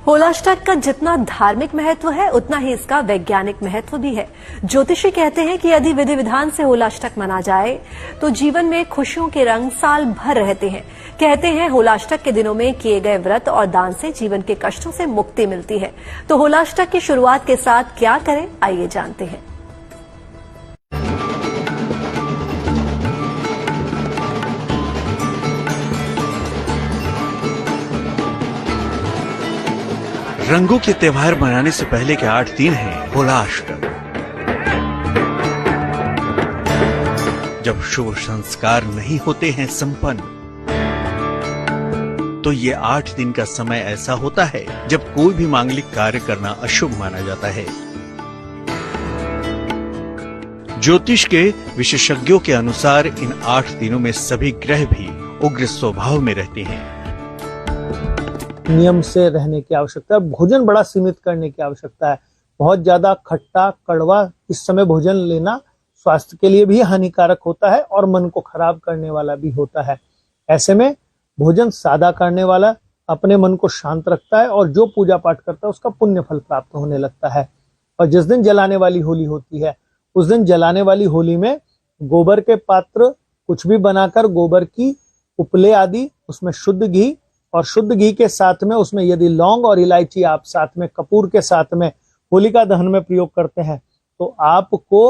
होलाष्टक का जितना धार्मिक महत्व है उतना ही इसका वैज्ञानिक महत्व भी है। ज्योतिषी कहते हैं कि यदि विधि विधान से होलाष्टक मना जाए तो जीवन में खुशियों के रंग साल भर रहते हैं। कहते हैं होलाष्टक के दिनों में किए गए व्रत और दान से जीवन के कष्टों से मुक्ति मिलती है। तो होलाष्टक की शुरुआत के साथ क्या करें, आइए जानते हैं। रंगों के त्योहार मनाने से पहले के 8 दिन हैं होलाष्टक। जब शुभ संस्कार नहीं होते हैं संपन्न, तो ये 8 दिन का समय ऐसा होता है जब कोई भी मांगलिक कार्य करना अशुभ माना जाता है। ज्योतिष के विशेषज्ञों के अनुसार इन 8 दिनों में सभी ग्रह भी उग्र स्वभाव में रहते हैं। नियम से रहने की आवश्यकता है। भोजन बड़ा सीमित करने की आवश्यकता है। बहुत ज्यादा खट्टा कड़वा इस समय भोजन लेना स्वास्थ्य के लिए भी हानिकारक होता है और मन को खराब करने वाला भी होता है। ऐसे में भोजन सादा करने वाला अपने मन को शांत रखता है और जो पूजा पाठ करता है उसका पुण्य फल प्राप्त होने लगता है। और जिस दिन जलाने वाली होली होती है उस दिन जलाने वाली होली में गोबर के पात्र कुछ भी बनाकर गोबर की उपले आदि उसमें शुद्ध घी और शुद्ध घी के साथ में उसमें यदि लौंग और इलायची आप साथ में कपूर के साथ में होलिका दहन में प्रयोग करते हैं तो आपको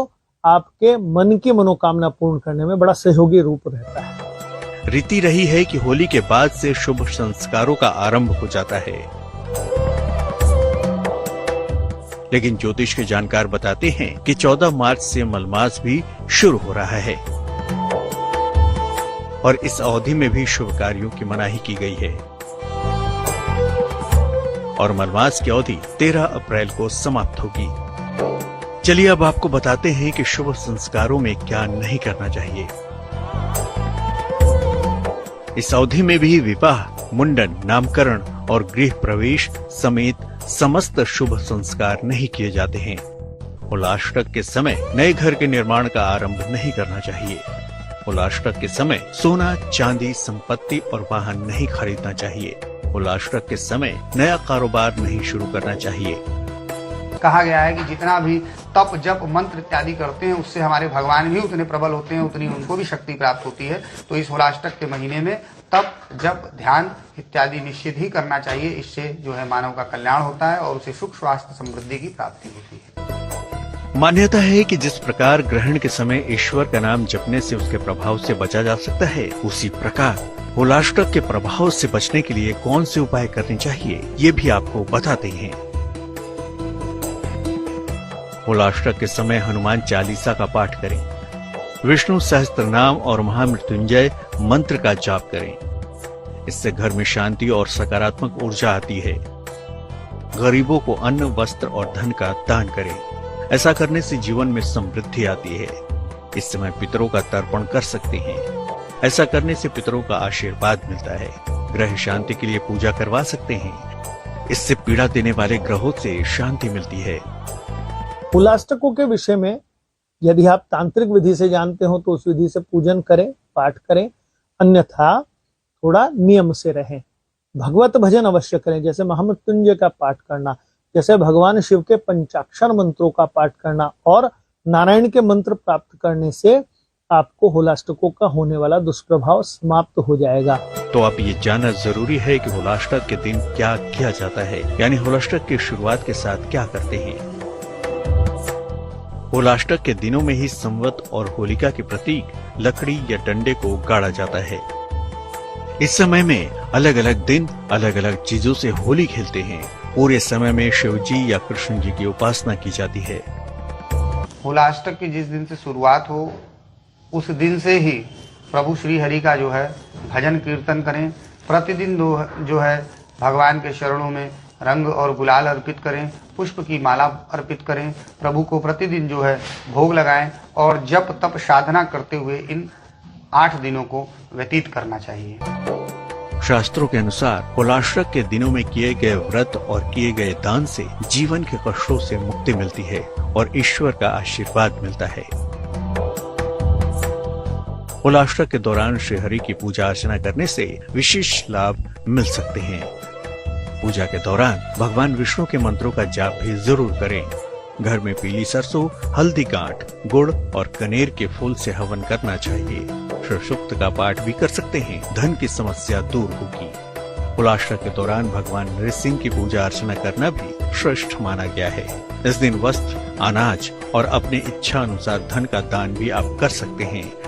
आपके मन की मनोकामना पूर्ण करने में बड़ा सहयोगी रूप रहता है। रीति रही है कि होली के बाद से शुभ संस्कारों का आरंभ हो जाता है, लेकिन ज्योतिष के जानकार बताते हैं कि 14 मार्च से मलमास भी शुरू हो रहा है और इस अवधि में भी शुभ कार्यों की मनाही की गई है और मलमास की अवधि 13 अप्रैल को समाप्त होगी। चलिए अब आपको बताते हैं कि शुभ संस्कारों में क्या नहीं करना चाहिए। इस अवधि में भी विवाह, मुंडन, नामकरण और गृह प्रवेश समेत समस्त शुभ संस्कार नहीं किए जाते हैं। होलाष्टक के समय नए घर के निर्माण का आरंभ नहीं करना चाहिए। होलाष्टक के समय सोना, चांदी, संपत्ति और वाहन नहीं खरीदना चाहिए। होलाष्टक के समय नया कारोबार नहीं शुरू करना चाहिए। कहा गया है कि जितना भी तप, जप, मंत्र इत्यादि करते हैं उससे हमारे भगवान भी उतने प्रबल होते हैं, उतनी उनको भी शक्ति प्राप्त होती है। तो इस होलाष्टक के महीने में तप, जप, ध्यान इत्यादि निश्चित ही करना चाहिए। इससे जो है मानव का कल्याण होता है और उसे सुख, स्वास्थ्य, समृद्धि की प्राप्ति होती है। मान्यता है कि जिस प्रकार ग्रहण के समय ईश्वर का नाम जपने से उसके प्रभाव से बचा जा सकता है, उसी प्रकार होलाष्टक के प्रभाव से बचने के लिए कौन से उपाय करने चाहिए, ये भी आपको बताते हैं। होलाष्टक के समय हनुमान चालीसा का पाठ करें, विष्णु सहस्त्र नाम और महामृत्युंजय मंत्र का जाप करें। इससे घर में शांति और सकारात्मक ऊर्जा आती है। गरीबों को अन्न, वस्त्र और धन का दान करें। ऐसा करने से जीवन में समृद्धि आती है। इस समय पितरों का तर्पण कर सकते हैं। ऐसा करने से पितरों का आशीर्वाद मिलता है। ग्रह शांति के लिए पूजा करवा सकते हैं। इससे पीड़ा देने वाले ग्रहों से शांति मिलती है। होलाष्टकों के विषय में यदि आप तांत्रिक विधि से जानते हो तो उस विधि से पूजन करें, पाठ करें, अन्यथा थोड़ा नियम से रहें। भगवत भजन अवश्य करें, जैसे महामृत्युंजय का पाठ करना, जैसे भगवान शिव के पंचाक्षर मंत्रों का पाठ करना और नारायण के मंत्र प्राप्त करने से आपको होलाष्टकों का होने वाला दुष्प्रभाव समाप्त हो जाएगा। तो अब ये जानना जरूरी है कि होलाष्टक के दिन क्या किया जाता है, यानी होलाष्टक की शुरुआत के साथ क्या करते हैं। होलाष्टक के दिनों में ही संवत और होलिका के प्रतीक लकड़ी या डंडे को गाड़ा जाता है। इस समय में अलग अलग दिन अलग अलग चीजों से होली खेलते हैं। पूरे समय में शिव जी या कृष्ण जी की उपासना की जाती है। होलाष्टक की जिस दिन से शुरुआत हो उस दिन से ही प्रभु श्री हरि का जो है भजन कीर्तन करें। प्रतिदिन जो है भगवान के चरणों में रंग और गुलाल अर्पित करें, पुष्प की माला अर्पित करें, प्रभु को प्रतिदिन जो है भोग लगाएं और जप तप साधना करते हुए इन 8 दिनों को व्यतीत करना चाहिए। शास्त्रों के अनुसार होलाष्टक के दिनों में किए गए व्रत और किए गए दान से जीवन के कष्टों से मुक्ति मिलती है और ईश्वर का आशीर्वाद मिलता है। होलाष्टक के दौरान श्री हरि की पूजा अर्चना करने से विशेष लाभ मिल सकते हैं। पूजा के दौरान भगवान विष्णु के मंत्रों का जाप भी जरूर करें। घर में पीली सरसों, हल्दी गांठ, गुड़ और कनेर के फूल से हवन करना चाहिए। शिव सूक्त का पाठ भी कर सकते हैं। धन की समस्या दूर होगी। कुलाष्टक के दौरान भगवान नृसिंह की पूजा अर्चना करना भी श्रेष्ठ माना गया है। इस दिन वस्त्र, अनाज और अपने इच्छा अनुसार धन का दान भी आप कर सकते हैं।